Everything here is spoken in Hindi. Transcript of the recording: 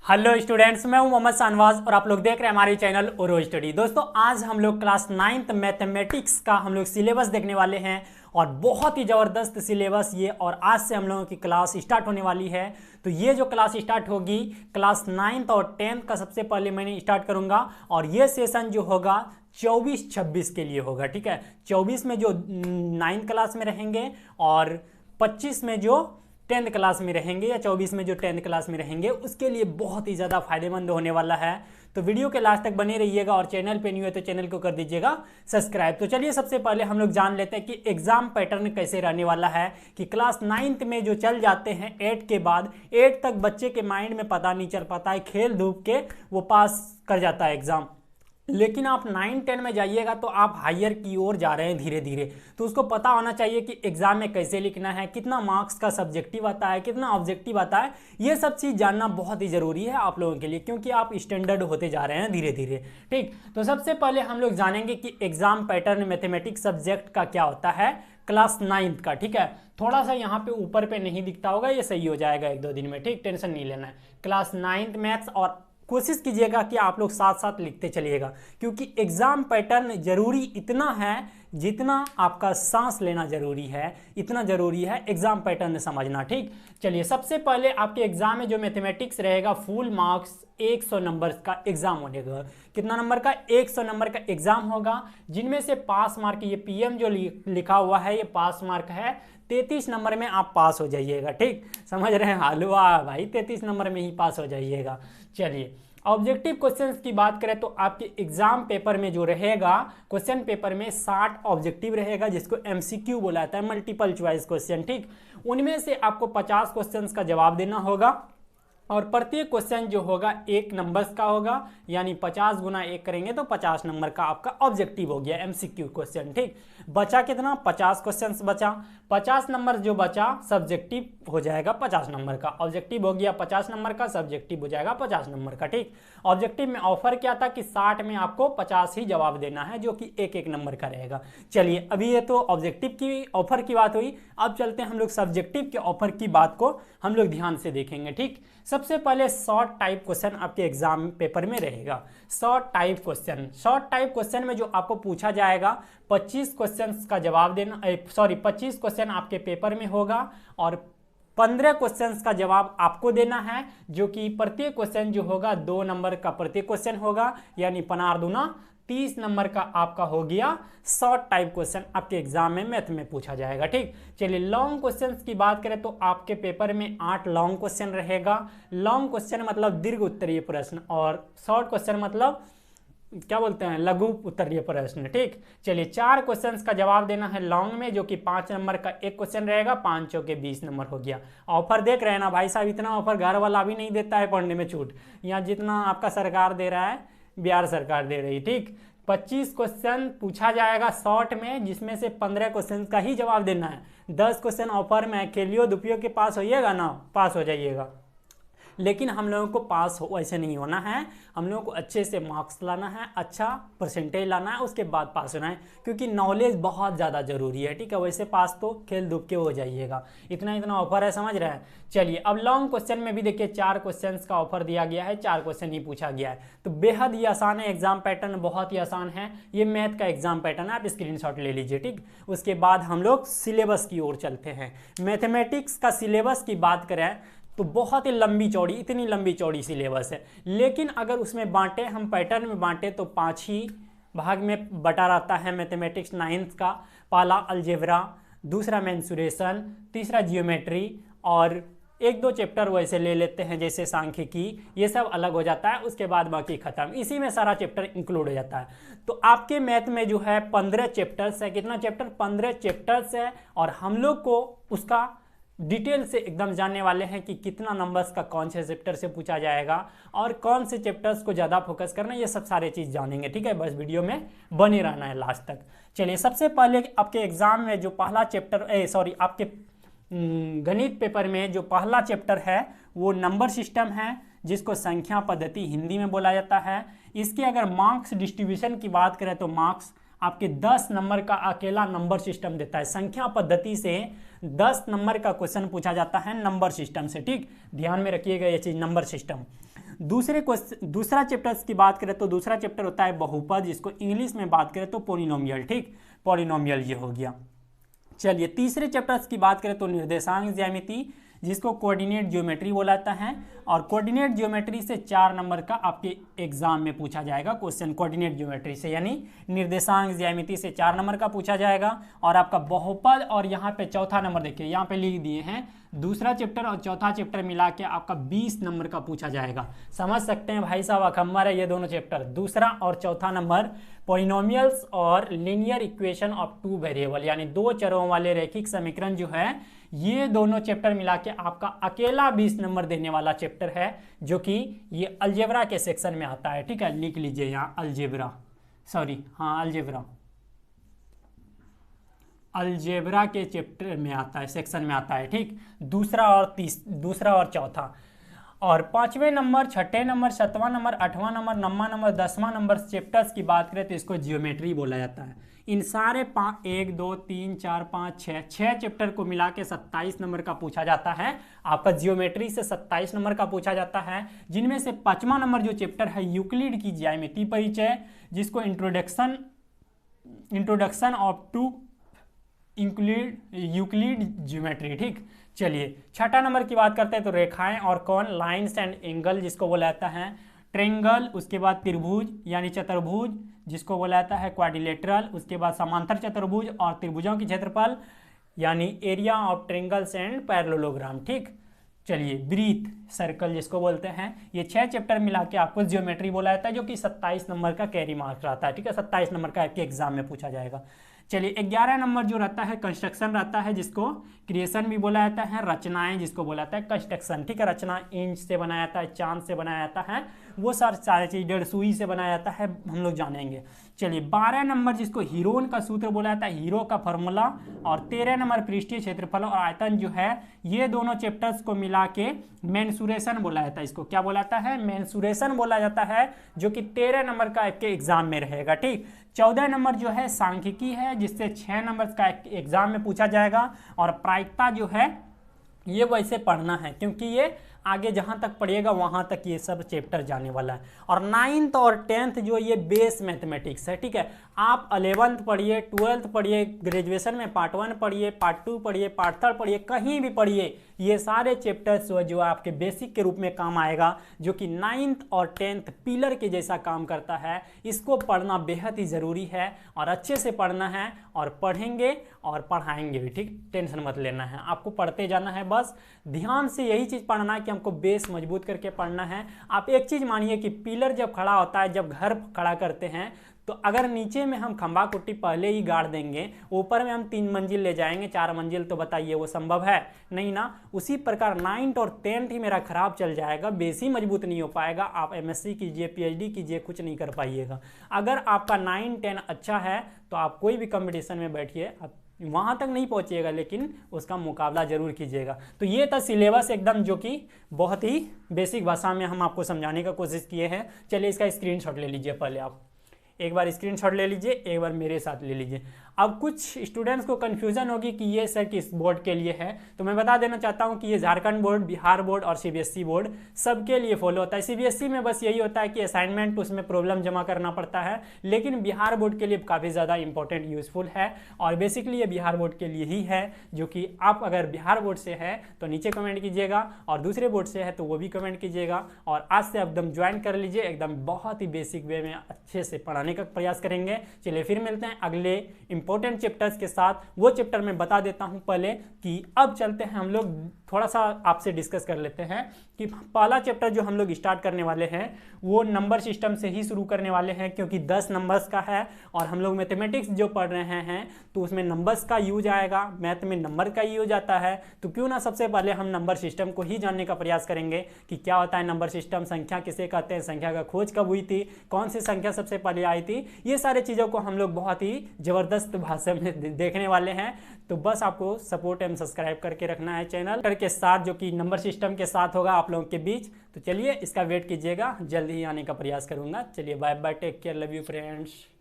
हेलो स्टूडेंट्स, मैं हूं मोहम्मद शाहनवाज और आप लोग देख रहे हैं हमारे चैनल ओरो स्टडी। दोस्तों, आज हम लोग क्लास 9th मैथमेटिक्स का हम लोग सिलेबस देखने वाले हैं और बहुत ही ज़बरदस्त सिलेबस ये। और आज से हम लोगों की क्लास स्टार्ट होने वाली है। तो ये जो क्लास स्टार्ट होगी क्लास 9th और 10th का सबसे पहले मैंने स्टार्ट करूँगा और ये सेशन जो होगा 24-26 के लिए होगा। ठीक है, 24 में जो 9th क्लास में रहेंगे और 25 में जो 10th क्लास में रहेंगे या 24 में जो 10th क्लास में रहेंगे, उसके लिए बहुत ही ज़्यादा फायदेमंद होने वाला है। तो वीडियो के लास्ट तक बने रहिएगा और चैनल पे न्यू है तो चैनल को कर दीजिएगा सब्सक्राइब। तो चलिए सबसे पहले हम लोग जान लेते हैं कि एग्जाम पैटर्न कैसे रहने वाला है। कि क्लास 9th में जो चल जाते हैं 8 के बाद, 8 तक बच्चे के माइंड में पता नहीं चल पाता है, खेल धूप के वो पास कर जाता है एग्जाम। लेकिन आप 9-10 में जाइएगा तो आप हायर की ओर जा रहे हैं धीरे धीरे। तो उसको पता होना चाहिए कि एग्जाम में कैसे लिखना है, कितना मार्क्स का सब्जेक्टिव आता है, कितना ऑब्जेक्टिव आता है। ये सब चीज़ जानना बहुत ही ज़रूरी है आप लोगों के लिए, क्योंकि आप स्टैंडर्ड होते जा रहे हैं धीरे धीरे। ठीक, तो सबसे पहले हम लोग जानेंगे कि एग्जाम पैटर्न मैथमेटिक्स सब्जेक्ट का क्या होता है क्लास 9th का। ठीक है, थोड़ा सा यहाँ पे ऊपर पे नहीं दिखता होगा, ये सही हो जाएगा 1-2 दिन में। ठीक, टेंशन नहीं लेना है। क्लास 9th मैथ्स, और कोशिश कीजिएगा कि आप लोग साथ साथ लिखते चलिएगा, क्योंकि एग्जाम पैटर्न जरूरी इतना है जितना आपका सांस लेना जरूरी है, इतना जरूरी है एग्जाम पैटर्न समझना। ठीक, चलिए सबसे पहले आपके एग्जाम में जो मैथमेटिक्स रहेगा फुल मार्क्स 100 नंबर का एग्जाम होगा। कितना नंबर का? 100 नंबर का एग्जाम होगा, जिनमें से पास मार्क, ये पीएम जो लिखा हुआ है ये पास मार्क है। 33 नंबर में आप पास हो जाइएगा। ठीक, समझ रहे हैं? हलवा भाई, 33 नंबर में ही पास हो जाइएगा। चलिए, ऑब्जेक्टिव क्वेश्चंस की बात करें तो आपके एग्जाम पेपर में जो रहेगा, क्वेश्चन पेपर में 60 ऑब्जेक्टिव रहेगा, जिसको एमसीक्यू बोला जाता है, मल्टीपल चॉइस क्वेश्चन। ठीक, उनमें से आपको 50 क्वेश्चंस का जवाब देना होगा और प्रत्येक क्वेश्चन जो होगा 1 नंबर्स का होगा, यानी 50 गुना 1 करेंगे तो 50 नंबर का आपका ऑब्जेक्टिव हो गया एमसीक्यू क्वेश्चन। ठीक, बचा कितना? 50 क्वेश्चंस बचा। 50 नंबर जो बचा सब्जेक्टिव हो जाएगा 50 नंबर का, ऑब्जेक्टिव हो गया 50 नंबर का, सब्जेक्टिव हो जाएगा 50 नंबर का। ठीक, ऑब्जेक्टिव में ऑफर क्या था कि 60 में आपको 50 ही जवाब देना है, जो कि 1-1 नंबर का रहेगा। चलिए, अभी ये तो ऑब्जेक्टिव की ऑफर की बात हुई, अब चलते हैं हम लोग सब्जेक्टिव के ऑफर की बात को हम लोग ध्यान से देखेंगे। ठीक, सबसे पहले शॉर्ट टाइप क्वेश्चन आपके एग्जाम पेपर में रहेगा। शॉर्ट टाइप क्वेश्चन में जो आपको पूछा जाएगा 25 क्वेश्चंस का जवाब देना, 25 क्वेश्चन आपके पेपर में होगा और 15 क्वेश्चंस का जवाब आपको देना है, जो कि प्रत्येक क्वेश्चन जो होगा 2 नंबर का प्रत्येक क्वेश्चन होगा, यानी 15 दूना 30 नंबर का आपका हो गया शॉर्ट टाइप क्वेश्चन आपके एग्जाम में मैथ में पूछा जाएगा। ठीक, चलिए लॉन्ग क्वेश्चंस की बात करें तो आपके पेपर में 8 लॉन्ग क्वेश्चन रहेगा। लॉन्ग क्वेश्चन मतलब दीर्घ उत्तरीय प्रश्न, और शॉर्ट क्वेश्चन मतलब क्या बोलते हैं, लघु उत्तरीय प्रश्न। ठीक, चलिए 4 क्वेश्चंस का जवाब देना है लॉन्ग में, जो कि 5 नंबर का एक क्वेश्चन रहेगा, 5 चौके 20 नंबर हो गया। ऑफर देख रहे हैं ना भाई साहब, इतना ऑफर घर वाला भी नहीं देता है पढ़ने में छूट, यहाँ जितना आपका सरकार दे रहा है, बिहार सरकार दे रही। ठीक, 25 क्वेश्चन पूछा जाएगा शॉर्ट में, जिसमें से 15 क्वेश्चन का ही जवाब देना है। 10 क्वेश्चन ऑफर में खेलियो दुपियो के पास होइएगा ना, पास हो जाइएगा। लेकिन हम लोगों को पास हो वैसे नहीं होना है, हम लोगों को अच्छे से मार्क्स लाना है, अच्छा परसेंटेज लाना है, उसके बाद पास होना है, क्योंकि नॉलेज बहुत ज़्यादा ज़रूरी है। ठीक है, वैसे पास तो खेल धूप के हो जाइएगा, इतना ऑफर है, समझ रहे हैं? चलिए, अब लॉन्ग क्वेश्चन में भी देखिए 4 क्वेश्चंस का ऑफर दिया गया है, 4 क्वेश्चन ही पूछा गया है। तो बेहद ही आसान है एग्जाम पैटर्न, बहुत ही आसान है ये मैथ का एग्जाम पैटर्न है, आप स्क्रीनशॉट ले लीजिए। ठीक, उसके बाद हम लोग सिलेबस की ओर चलते हैं। मैथमेटिक्स का सिलेबस की बात करें तो बहुत ही लंबी चौड़ी, इतनी लंबी चौड़ी सिलेबस है, लेकिन अगर उसमें बांटे, हम पैटर्न में बांटे तो 5 ही भाग में बटा रहता है मैथमेटिक्स 9th का। पहला अलजेब्रा, दूसरा मेंसुरेशन, तीसरा जियोमेट्री, और 1-2 चैप्टर वैसे ले लेते हैं जैसे सांख्यिकी, ये सब अलग हो जाता है। उसके बाद बाकी खत्म, इसी में सारा चैप्टर इंक्लूड हो जाता है। तो आपके मैथ में जो है 15 चैप्टर्स है। कितना चैप्टर? 15 चैप्टर्स है, और हम लोग को उसका डिटेल से एकदम जानने वाले हैं कि कितना नंबर्स का कौन से चैप्टर से पूछा जाएगा और कौन से चैप्टर्स को ज़्यादा फोकस करना है, ये सब सारे चीज़ जानेंगे। ठीक है, बस वीडियो में बने रहना है लास्ट तक। चलिए, सबसे पहले आपके एग्जाम में जो पहला चैप्टर आपके गणित पेपर में जो पहला चैप्टर है वो नंबर सिस्टम है, जिसको संख्या पद्धति हिंदी में बोला जाता है। इसके अगर मार्क्स डिस्ट्रीब्यूशन की बात करें तो मार्क्स आपके 10 नंबर का अकेला नंबर सिस्टम देता है। संख्या पद्धति से 10 नंबर का क्वेश्चन पूछा जाता है नंबर सिस्टम से। ठीक, ध्यान में रखिएगा ये चीज़, नंबर सिस्टम। दूसरा चैप्टर की बात करें तो दूसरा चैप्टर होता है बहुपद, जिसको इंग्लिश में बात करें तो पॉलिनोमियल। ठीक, पॉलिनोमियल ये हो गया। चलिए तीसरे चैप्टर्स की बात करें तो निर्देशांक ज्यामिति, जिसको कोऑर्डिनेट ज्योमेट्री बोला जाता है, और कोऑर्डिनेट ज्योमेट्री से 4 नंबर का आपके एग्जाम में पूछा जाएगा क्वेश्चन। कोऑर्डिनेट ज्योमेट्री से यानी निर्देशांक ज्यामिति से 4 नंबर का पूछा जाएगा। और आपका बहुपद और यहाँ पे चौथा नंबर देखिए यहाँ पे लिख दिए हैं, दूसरा चैप्टर और चौथा चैप्टर मिला के आपका 20 नंबर का पूछा जाएगा। समझ सकते हैं भाई साहब, अखम्बर है ये दोनों चैप्टर, दूसरा और चौथा नंबर। पॉलिनोमियल्स और लीनियर इक्वेशन ऑफ 2 वेरिएबल यानी 2 चरों वाले रैखिक समीकरण जो है, ये दोनों चैप्टर मिला के आपका अकेला 20 नंबर देने वाला चैप्टर है, जो कि ये अलजेब्रा के सेक्शन में आता है। ठीक है, लिख लीजिए यहाँ अलजेब्रा, सॉरी हाँ अलजेब्रा के चैप्टर में आता है, सेक्शन में आता है। ठीक, दूसरा और चौथा। और 5वें नंबर, 6ठे नंबर, 7वां नंबर, 8वां नंबर, 9वां नंबर, 10वां नंबर चैप्टर्स की बात करें तो इसको जियोमेट्री बोला जाता है। इन सारे 1 2 3 4 5 6 चैप्टर को मिला के 27 नंबर का पूछा जाता है। आपका जियोमेट्री से 27 नंबर का पूछा जाता है, जिनमें से 5वां नंबर जो चैप्टर है यूक्लिड की ज्यामिति परिचय, जिसको introduction of to Euclid geometry. ठीक, चलिए 6ठा नंबर की बात करते हैं तो रेखाएं और कोण, लाइन्स एंड एंगल, जिसको बोला जाता है ट्रेंगल। उसके बाद त्रिभुज यानी चतुर्भुज, जिसको बोला जाता है क्वाड्रिलेटरल। उसके बाद समांतर चतुर्भुज और त्रिभुजों की क्षेत्रफल यानी area of triangles and parallelogram. ठीक, चलिए ब्रीथ सर्कल जिसको बोलते हैं। ये 6 चैप्टर मिला के आपको जियोमेट्री बोला जाता है, जो कि 27 नंबर का कैरी मार्क रहता है। ठीक है, 27 नंबर का आपके एग्जाम में पूछा जाएगा। चलिए 11 नंबर जो रहता है कंस्ट्रक्शन रहता है, जिसको क्रिएशन भी बोला जाता है, रचनाएं जिसको बोला जाता है कंस्ट्रक्शन। ठीक है, रचना इंच से बनाया जाता है, चांद से बनाया जाता है, वो सारी चीज 1.5 सुई से बनाया जाता है, हम लोग जानेंगे। चलिए 12 नंबर जिसको हीरोन का सूत्र बोला जाता है, हीरो का फॉर्मूला। और 13 नंबर पृष्ठीय क्षेत्रफल और आयतन जो है, ये दोनों चैप्टर्स को मिला के मेंसुरेशन बोला जाता है। इसको क्या बोला जाता है? मेंसुरेशन बोला जाता है, जो कि 13 नंबर का आपके एग्जाम में रहेगा। ठीक, 14 नंबर जो है सांख्यिकी है, जिससे 6 नंबर का एग्जाम में पूछा जाएगा। और प्रायिकता जो है ये वैसे पढ़ना है, क्योंकि ये आगे जहाँ तक पढ़िएगा वहाँ तक ये सब चैप्टर जाने वाला है। और 9th और 10th जो ये बेस मैथमेटिक्स है। ठीक है, आप 11th पढ़िए, 12th पढ़िए, ग्रेजुएशन में पार्ट 1 पढ़िए, पार्ट 2 पढ़िए, पार्ट 3 पढ़िए, कहीं भी पढ़िए, ये सारे चैप्टर्स जो आपके बेसिक के रूप में काम आएगा, जो कि 9th और 10th पिलर के जैसा काम करता है। इसको पढ़ना बेहद ही ज़रूरी है और अच्छे से पढ़ना है, और पढ़ेंगे और पढ़ाएंगे भी। ठीक, टेंशन मत लेना है, आपको पढ़ते जाना है, बस ध्यान से यही चीज़ पढ़ना है कि हमको बेस मजबूत करके पढ़ना है। आप एक चीज़ मानिए कि पिलर जब खड़ा होता है, जब घर खड़ा करते हैं, तो अगर नीचे में हम खंभा कुट्टी पहले ही गाड़ देंगे, ऊपर में हम 3 मंजिल ले जाएंगे, 4 मंजिल, तो बताइए वो संभव है? नहीं ना। उसी प्रकार 9th और 10th ही मेरा खराब चल जाएगा, बेस ही मजबूत नहीं हो पाएगा, आप MSc कीजिए, PhD कीजिए, कुछ नहीं कर पाइएगा। अगर आपका 9, 10 अच्छा है तो आप कोई भी कंपटीशन में बैठिए, आप वहाँ तक नहीं पहुँचिएगा, लेकिन उसका मुकाबला जरूर कीजिएगा। तो ये था सिलेबस एकदम, जो कि बहुत ही बेसिक भाषा में हम आपको समझाने का कोशिश किए हैं। चलिए इसका स्क्रीनशॉट ले लीजिए, पहले आप एक बार स्क्रीनशॉट ले लीजिए, एक बार मेरे साथ ले लीजिए। अब कुछ स्टूडेंट्स को कन्फ्यूज़न होगी कि ये सर किस बोर्ड के लिए है, तो मैं बता देना चाहता हूँ कि ये झारखंड बोर्ड, बिहार बोर्ड और CBSE बोर्ड सबके लिए फॉलो होता है। CBSE में बस यही होता है कि असाइनमेंट उसमें प्रॉब्लम जमा करना पड़ता है, लेकिन बिहार बोर्ड के लिए काफ़ी ज़्यादा इंपॉर्टेंट यूज़फुल है, और बेसिकली ये बिहार बोर्ड के लिए ही है। जो कि आप अगर बिहार बोर्ड से है तो नीचे कमेंट कीजिएगा, और दूसरे बोर्ड से है तो वो भी कमेंट कीजिएगा। और आज से एकदम ज्वाइन कर लीजिए, एकदम बहुत ही बेसिक वे में अच्छे से पढ़ाने का प्रयास करेंगे। चलिए फिर मिलते हैं अगले इंपॉर्टेंट चैप्टर्स के साथ। वो चैप्टर मैं बता देता हूं पहले, कि अब चलते हैं हम लोग थोड़ा सा आपसे डिस्कस कर लेते हैं कि पहला चैप्टर जो हम लोग स्टार्ट करने वाले हैं वो नंबर सिस्टम से ही शुरू करने वाले हैं, क्योंकि 10 नंबर्स का है, और हम लोग मैथमेटिक्स जो पढ़ रहे हैं तो उसमें नंबर्स का यूज आएगा, मैथ में नंबर का यूज आता है। तो क्यों ना सबसे पहले हम नंबर सिस्टम को ही जानने का प्रयास करेंगे कि क्या होता है नंबर सिस्टम, संख्या किसे कहते हैं, संख्या का खोज कब हुई थी, कौन सी संख्या सबसे पहले आई थी। ये सारे चीज़ों को हम लोग बहुत ही ज़बरदस्त भाषा में देखने वाले हैं। तो बस आपको सपोर्ट एंड सब्सक्राइब करके रखना है चैनल के साथ, जो कि नंबर सिस्टम के साथ होगा आप लोगों के बीच। तो चलिए इसका वेट कीजिएगा, जल्दी ही आने का प्रयास करूंगा। चलिए bye bye, take care, love you friends.